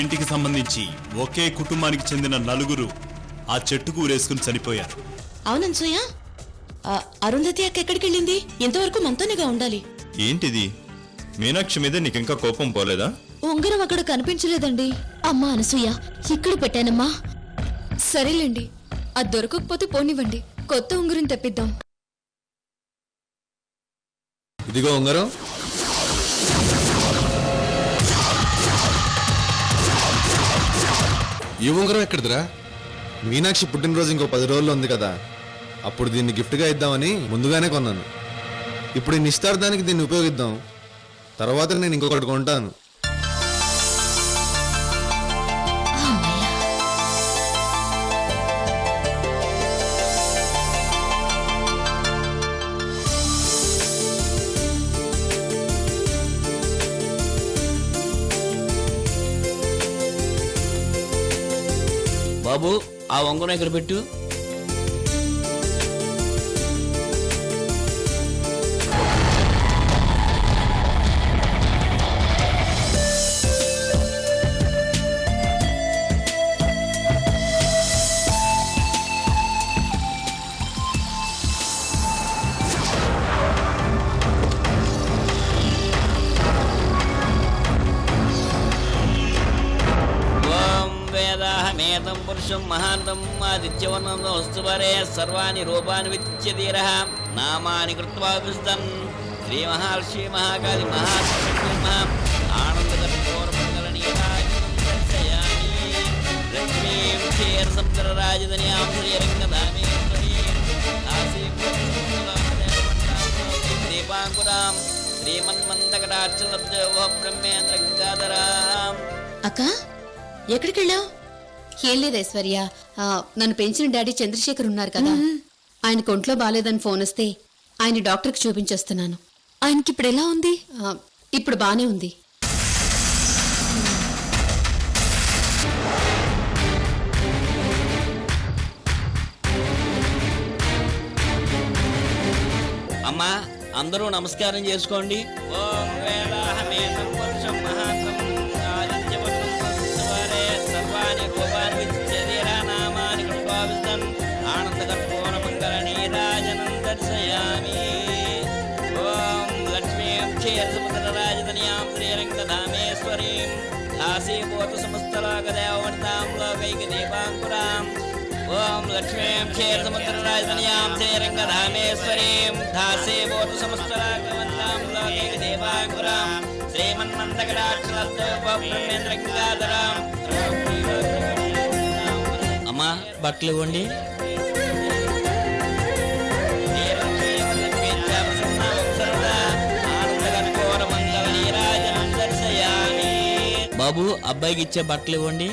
ఇంటికి సంబంధించి ఒకే కుటుంబానికి చెందిన నలుగురు ఆ చెట్టుకు ఊరేసుకుని చనిపోయారు. అవునన్సూయ, అరుంధతి అక్క ఎక్కడికి వెళ్ళింది? ఇంతవరకు మనతోనేగా ఉండాలి. ఏంటిది? మీనాక్షి మీద నీకింకా కోపం పోలేదా? ఉంగరం అక్కడ కనిపించలేదండి. అమ్మా అనసూయ, ఇక్కడ పెట్టానమ్మా. సరేలేండి, అది దొరకకపోతే పోనివ్వండి, కొత్త ఉంగరం తెప్పిద్దాం. ఇదిగో ఉంగరం. ఈ ఉంగరం ఎక్కడిదిరా? మీనాక్షి పుట్టినరోజు ఇంకో 10 రోజుల్లో ఉంది కదా, అప్పుడు దీన్ని గిఫ్ట్గా ఇద్దామని ముందుగానే కొన్నాను. ఇప్పుడు ఈ నిశ్చితార్థానికి దీన్ని ఉపయోగిద్దాం, తర్వాత నేను ఇంకొకటి కొంటాను. బాబు, ఆ వంగను ఇక్కడ పెట్టు. మేతం పురుషం మహాంతం ఆదిత్యవర్ణం వస్తువరే సర్వాణి రూపాన్ని విచ్యధీర నామాని కృత్వా విస్తన్ శ్రీ మహాలక్ష్మీ మహాకాళి మహాసరస్వతి ఆనందకర్పూరమంగళనీయామి లక్ష్మీం క్షీర సంతర రాజధాన్యాం శ్రీరంగధామేశ్వరీం దీపాంకురాం శ్రీమన్మందకటాక్షలబ్ధ బ్రహ్మేంద్ర గంగాధరాం. అక్క, ఎక్కడికి వెళ్ళావు? ఏం లేదు ఐశ్వర్య, నన్ను పెంచిన డాడీ చంద్రశేఖర్ ఉన్నారు కదా, ఆయనకు ఒంట్లో బాగాలేదని ఫోన్ వస్తే ఆయన డాక్టర్కి చూపించొస్తున్నాను. ఆయనకి ఇప్పుడు ఎలా ఉంది? ఇప్పుడు బానే ఉంది. అమ్మా, అందరూ నమస్కారం చేసుకోండి. ఓం వేదాహమేతం వర్షం మహాత్రం ఆదిత్యవర్ణం వస్తువరే సర్వాణి రూపాన్ని విచ్యధీర నామాని కృత్వా విస్తన్ ఆనందకర్పూరమంగళనీరాజనం దర్శయామి. ఓం లక్ష్మీం క్షీరసముద్రరాజధాన్యాం శ్రీరంగధామేశ్వరీం దాసీభూత సమస్తలోకదేవవర్తాం లోకైకదీపాంకురాం. ఓం లక్ష్మీం క్షీరసముద్రరాజధాన్యాం శ్రీరంగధామేశ్వరీం దాసీభూత సమస్తలోకవంతాం లోకైకదీపాంకురాం శ్రీమన్మందకటాక్షలబ్ధ గంగాధరాం. అమ్మా, బట్టలు ఇవ్వండి. బాబు, అబ్బాయికి ఇచ్చే బట్టలు ఇవ్వండి.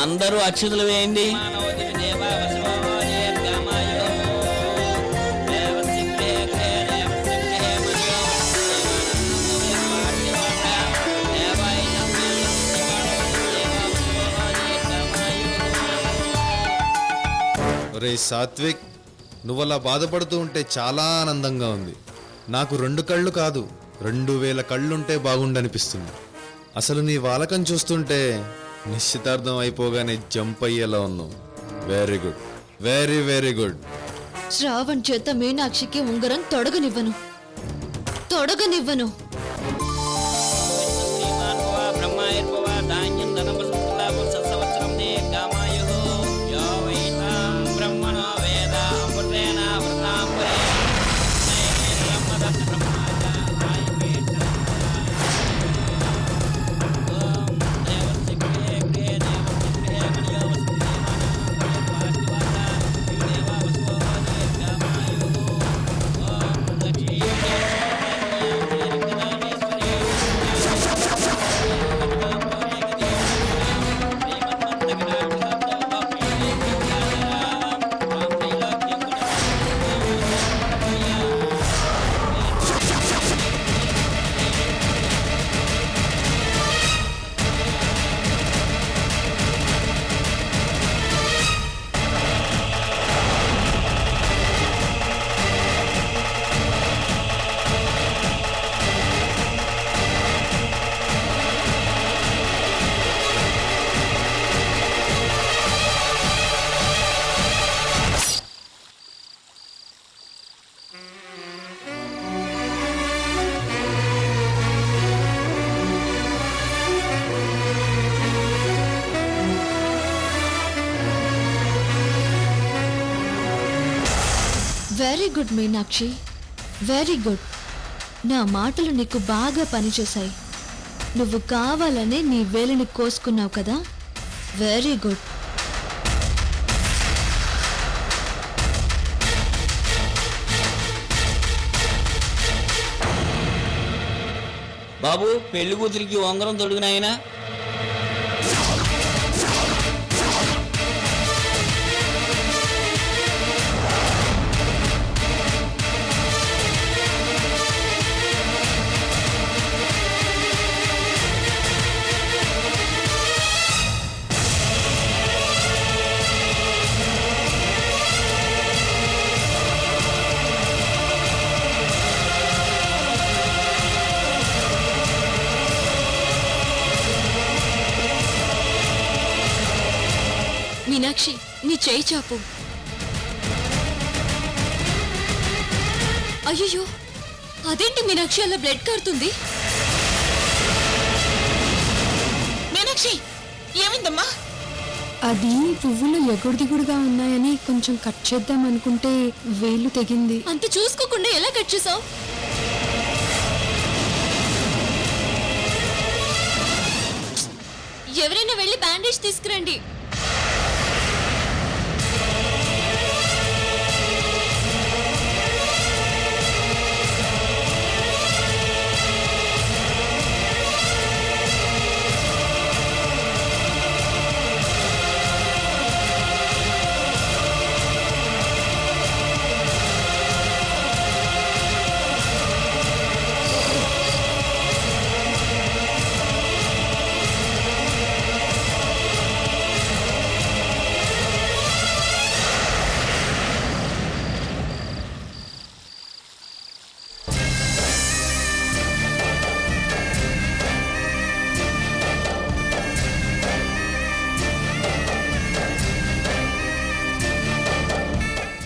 అందరూ అక్షతలు వేయండి. రే సాత్విక్, నువ్వలా బాధపడుతూ ఉంటే చాలా ఆనందంగా ఉంది. నాకు 2 కళ్ళు కాదు, 2000 కళ్ళుంటే బాగుండనిపిస్తుంది. అసలు నీ వాలకం చూస్తుంటే నిశ్చితార్థం అయిపోగానే జంప్ అయ్యేలా ఉన్నావు. Very good, very very good. Shravan చేత మీనాక్షికి ఉంగరం తొడగనివ్వను. Very good Meenakshi, very good. నా మాటలు నీకు బాగా పనిచేశాయి. నువ్వు కావాలనే నీ వేలిని కోసుకున్నావు కదా, వెరీ గుడ్. బాబు పెళ్లి కూతురికి ఉంగరం తొడుగునాయనా. మీనాక్షి, నీ చేయి చాపు. అయ్యో, అదేంటి మీనాక్షి అలా బ్లడ్ కారుతుంది? మీనాక్షి, ఏమైందమ్మా? అది పువ్వులు ఎగుడుదిగుడుగా ఉన్నాయని కొంచెం కట్ చేద్దాం అనుకుంటే వేలు తెగింది. అంత చూసుకోకుండా ఎలా కట్ చేసావు? ఎవరైనా వెళ్ళి బ్యాండేజ్ తీసుకురండి.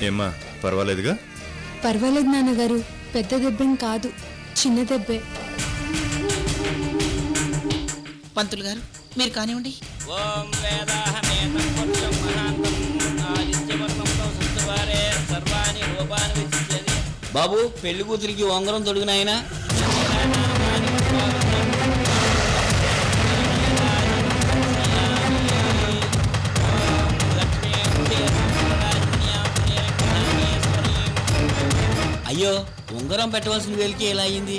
ఏమ్మా, పర్వాలేదుగా? పర్వాలేదు నాన్నగారు, పెద్ద దెబ్బేం కాదు, చిన్న దెబ్బే. పంతులు గారు మీరు కానివ్వండి. ఓం వేదాహమేతం పురుషం మహాంతం ఆదిత్యవర్ణంతో సంతువారే సర్వాణి రూపాన్ని విచ్చిత్యది. బాబు పెళ్లి కూతురికి ఉంగరం తొడుగునాయనా. అయ్యో, ఉంగరం పెట్టవలసిన వేలికి ఎలా అయింది?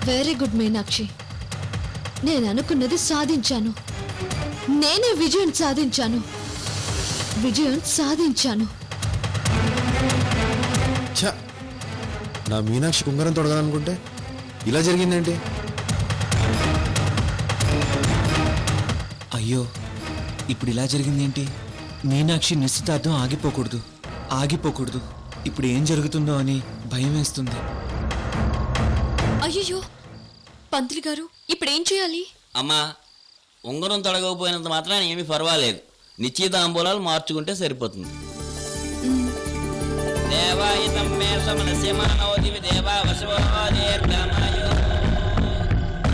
వెరీ గుడ్ మీనాక్షి, నేను అనుకున్నది సాధించాను. నేనే విజయం సాధించాను. ఛ! నా మీనాక్షి కుంగరం తొడగాలనుకుంటే ఇలా జరిగిందేంటి? అయ్యో, ఇప్పుడు ఇలా జరిగిందేంటి? మీనాక్షి నిశ్చితార్థం ఆగిపోకూడదు. ఇప్పుడు ఏం జరుగుతుందో అని భయం వేస్తుంది. అయ్యో, పంతులు గారు ఇప్పుడు ఏం చేయాలి? అమ్మా, ఉంగరం తొడగకపోయినంత మాత్రాన ఏమీ పర్వాలేదు. నిశ్చితాంబూలాలు మార్చుకుంటే సరిపోతుంది. దేవాయుతం మే సమనస్య మానవోదివి దేవా వశవోదేర్గమాయో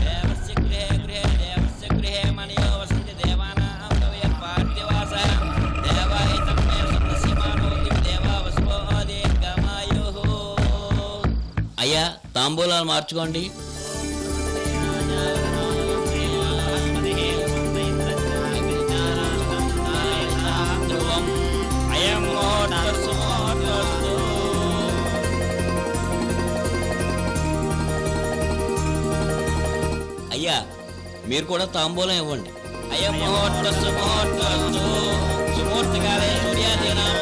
దేవస్య గృహే మనయో వసంతి దేవానాం కవయ పార్థివాసః దేవాయుతం మే సమనస్య మానవోదివి దేవా వశవోదేర్గమాయో. అయ్యా, తాంబూలాలు మార్చుకోండి. అయ్యా, మీరు కూడా తాంబూలం ఇవ్వండి. అయ్యా, ముహూర్తస్సు సుమూర్తికాలే సూర్యాదీనాం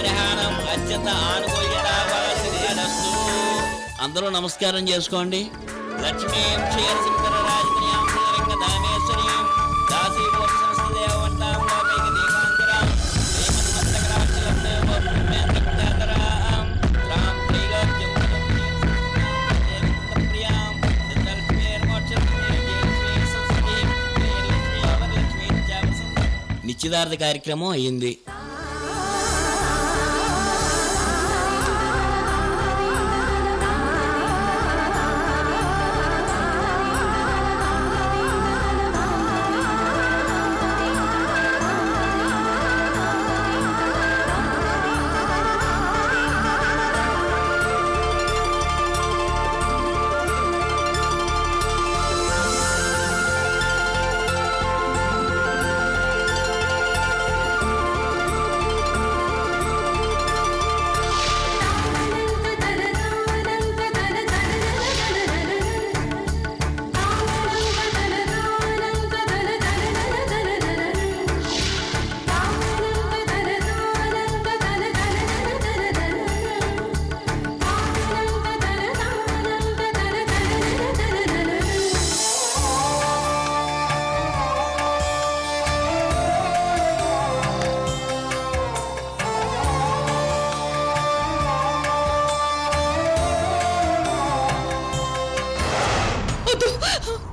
గ్రహాణం అత్యంత ఆనుకూల్యతాస్తు. అందరూ నమస్కారం చేసుకోండి. లక్ష్మీం క్షీరసింకరరాజకన్యాం శ్రీరంగధామేశ్వరీం దాసీభూత సంస్థదేవవంతాం లోకైక దీపాంతరాం శ్రీమన్మంతకరాక్షలబ్ధేవోర్పుణ్యేంద్రకృతాతరాం రాం త్రైలోక్యం ప్రియాం దత్తలక్ష్మీర్మోక్షలక్ష్మీర్జయలక్ష్మీ సంస్కృతిం నిశ్చితార్థ కార్యక్రమం అయ్యింది.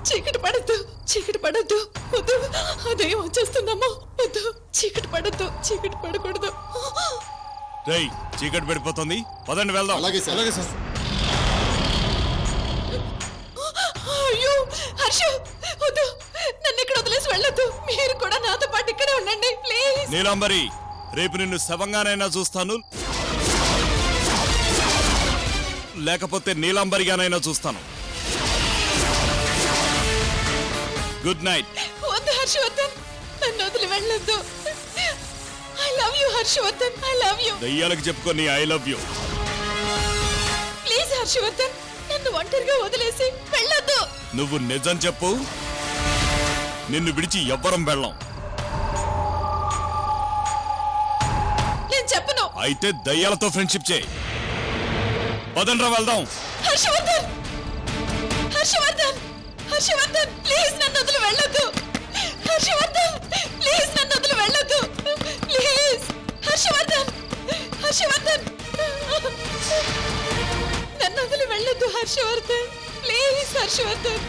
చీకటి పడద్దు, చీకటి పడద్దు, వద్దు, అదేం వచ్చేస్తుందమ్మా, వద్దు, చీకటి పడద్దు, చీకటి పడకూడదు. రేయ్, చీకటి పడిపోతుంది, పదండి వెళ్దాం. అలాగే సార్, అలాగే సార్. అయ్యో హర్ష, వద్దు, నన్ను ఇక్కడ వదిలేసి వెళ్ళొద్దు, మీరు కూడా నాతో పాటు ఇక్కడే ఉండండి ప్లీజ్. నీలాంబరి, రేపు నిన్ను శవంగానైనా చూస్తాను, లేకపోతే నీలాంబరిగానైనా చూస్తాను. Good night. వద్దు హర్షవర్ధన్, నన్ను వదిలి వెళ్ళొద్దు. I love you Harshavardhan, I love you. దయ్యాలకు చెప్పుకొని I love you. Please Harshavardhan, నన్ను ఒంటరిగా వదిలేసి వెళ్ళొద్దు. నువ్వు నిజం చెప్పు, నిన్ను విడిచి ఎవ్వరం వెళ్ళం. నేను చెప్పను. అయితే దయ్యాలతో ఫ్రెండ్షిప్ చేయి. పదండ్రా వెళ్దాం. హర్షవర్ధన్, హర్షవర్ధన్, హర్షవర్ధన్, ప్లీజ్ నన్ను వదిలి వెళ్ళొద్దు. హర్షవర్ధన్, ప్లీజ్ నన్ను వదిలి వెళ్ళొద్దు. ప్లీజ్ హర్షవర్ధన్, హర్షవర్ధన్, నన్ను వదిలి వెళ్ళొద్దు హర్షవర్ధన్, ప్లీజ్ హర్షవర్ధన్.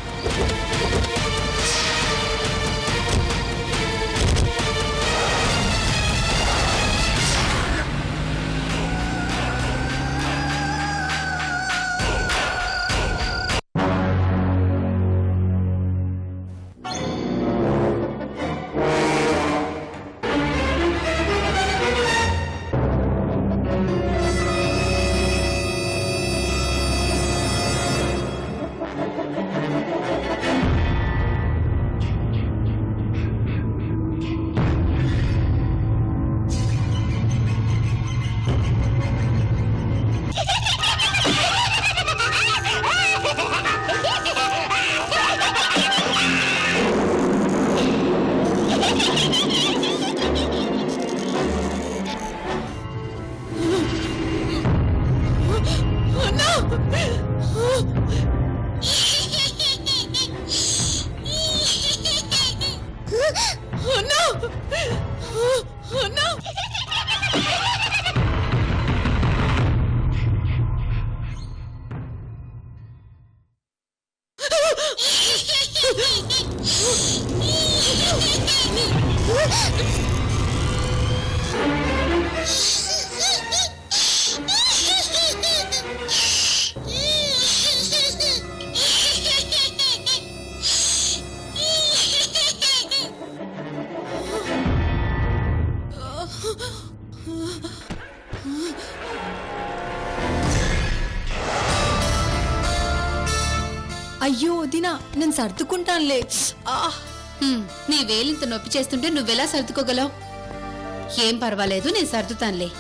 అయ్యో వదినా, నేను సర్దుకుంటానులే. నీ వేలింత నొప్పి చేస్తుంటే నువ్వెలా సర్దుకోగలవు? ఏం పర్వాలేదు, నేను సర్దుతానులే.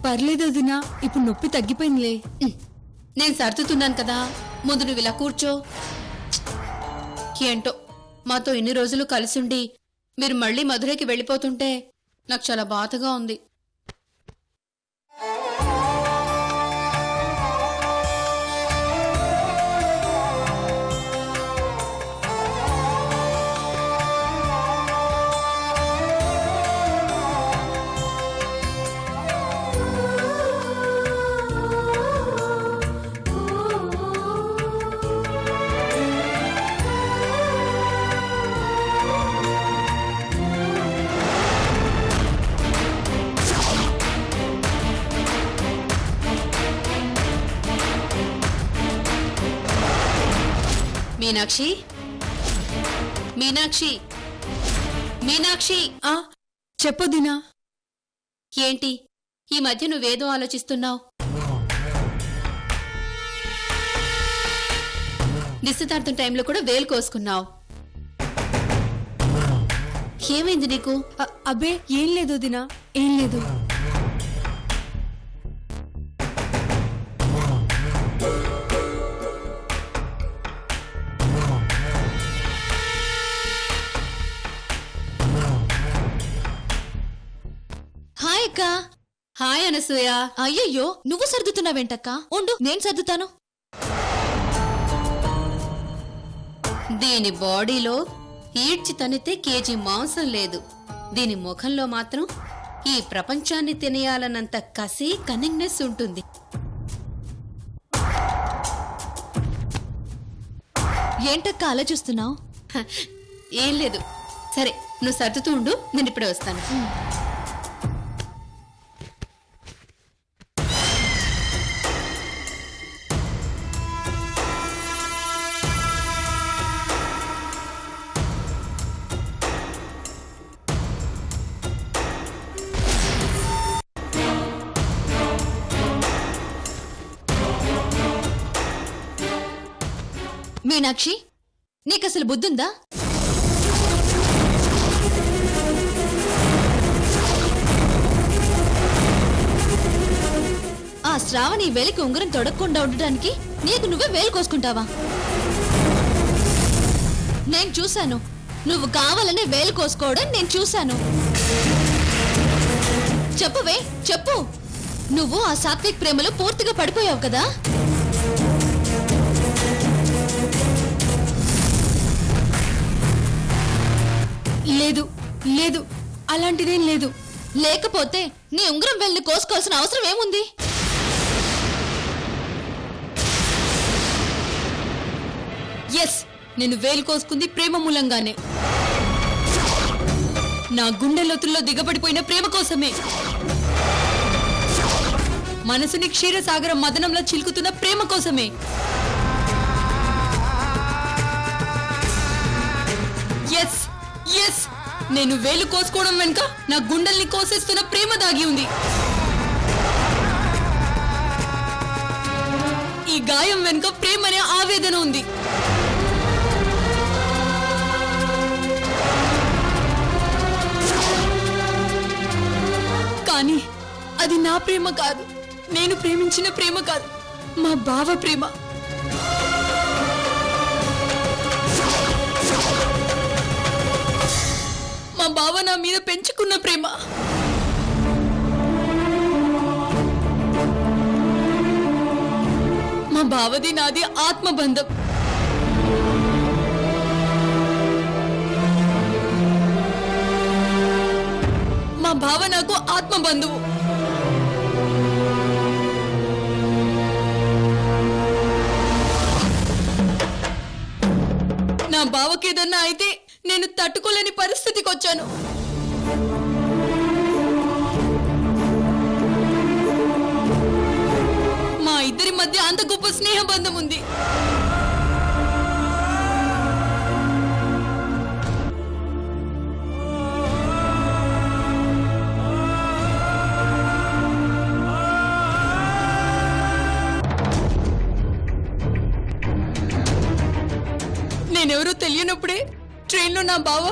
పర్లేదు వదినా, ఇప్పుడు నొప్పి తగ్గిపోయిందిలే. నేను సర్దుతున్నాను కదా, ముందు నువ్వు ఇలా కూర్చో. ఏంటో మాతో ఇన్ని రోజులు కలిసుండి మీరు మళ్ళీ మధురైకి వెళ్ళిపోతుంటే నాకు చాలా బాధగా ఉంది. మీనాక్షి మీనాక్షి మీనాక్షి చెప్పొద్దినా. ఏంటి ఈ మధ్య నువ్వేదో ఆలోచిస్తున్నావు? నిశ్చితార్థం టైంలో కూడా వేలు కోసుకున్నావు. ఏమైంది నీకు? అబ్బే ఏం లేదు దినా, ఏం లేదు. హాయ్ అక్క. హాయ్ అనసూయ. అయ్యయ్యో, నువ్వు సర్దుతున్నావేంటక్క? ఉండు, నేను సర్దుతాను. దీని బాడీలో ఈడ్చి తనితే కేజీ మాంసం లేదు. దీని ముఖంలో మాత్రం ఈ ప్రపంచాన్ని తినేయాలన్నంత కసి, కన్నింగ్నెస్ ఉంటుంది. ఏంటక్క ఆలోచిస్తున్నావు? ఏం లేదు. సరే, నువ్వు సర్దుతూ ఉండు, నేను ఇప్పుడే వస్తాను. మీనాక్షి, నీకసలు బుద్ధుందా? ఆ శ్రావణి వేలికి ఉంగరం తొడగకుండా ఉండటానికి నీకు నువ్వే వేలు కోసుకుంటావా? నేను చూశాను, నువ్వు కావాలనే వేలు కోసుకోవడం నేను చూశాను. చెప్పువే, చెప్పు. నువ్వు ఆ సాత్విక్ ప్రేమలో పూర్తిగా పడిపోయావు కదా? లేదు లేదు, అలాంటిదేం లేదు. లేకపోతే నీ ఉంగరం వెళ్ళి కోసుకోవాల్సిన అవసరం ఏముంది? ఎస్, నేను వేలు కోసుకుంది ప్రేమ మూలంగానే. నా గుండె లోతుల్లో దిగబడిపోయిన ప్రేమ కోసమే. మనసుని క్షీరసాగరం మదనంలో చిలుకుతున్న ప్రేమ కోసమే. ఎస్ ఎస్, నేను వేలు కోసుకోవడం వెనుక నా గుండెల్ని కోసేస్తున్న ప్రేమ దాగి ఉంది. ఈ గాయం వెనుక ప్రేమనే ఆవేదన ఉంది. కానీ అది నా ప్రేమ కాదు, నేను ప్రేమించిన ప్రేమ కాదు, మా బావ ప్రేమ. మా బావ నా మీద పెంచుకున్న ప్రేమ. మా బావది నాది ఆత్మబంధం. మా బావ నాకు ఆత్మబంధువు. నా బావకేదన్నా అయితే నేను తట్టుకోలేని పరిస్థితికి వచ్చాను. మా ఇద్దరి మధ్య అంత గొప్ప స్నేహబంధం ఉంది. నేనెవరో తెలియనప్పుడే ట్రైన్లో నా బావ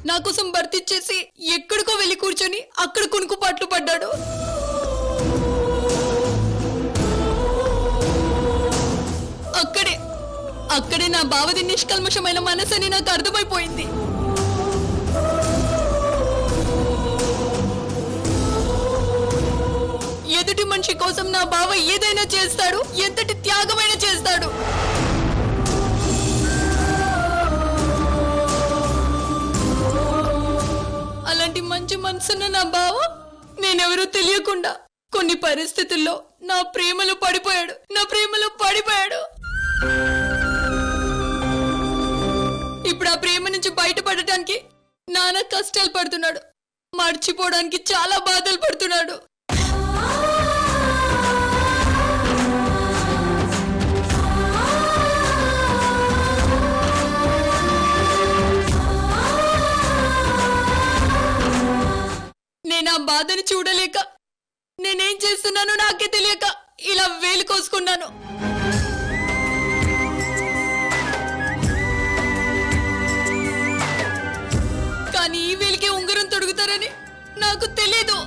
నా కోసం భర్తీచ్చేసి ఎక్కడికో వెళ్ళి కూర్చొని అక్కడ కునుకుపాట్లు పడ్డాడు. అక్కడే నా బావది నిష్కల్మషమైన మనసని నాకు అర్థమైపోయింది. ఎదుటి మనిషి కోసం నా బావ ఏదైనా చేస్తాడు, ఎంతటి త్యాగమైనా చేస్తాడు. అలాంటి మంచి మనసున్న నా బావ నేనెవరూ తెలియకుండా కొన్ని పరిస్థితుల్లో నా ప్రేమలో పడిపోయాడు. ఇప్పుడు ఆ ప్రేమ నుంచి బయటపడటానికి నానా కష్టాలు పడుతున్నాడు. మర్చిపోవడానికి చాలా బాధలు పడుతున్నాడు. బాధని చూడలేక నేనేం చేస్తున్నానో నాకే తెలియక ఇలా వేలు కోసుకున్నాను. కానీ ఈ వేలికే ఉంగరం తొడుగుతారని నాకు తెలియదు.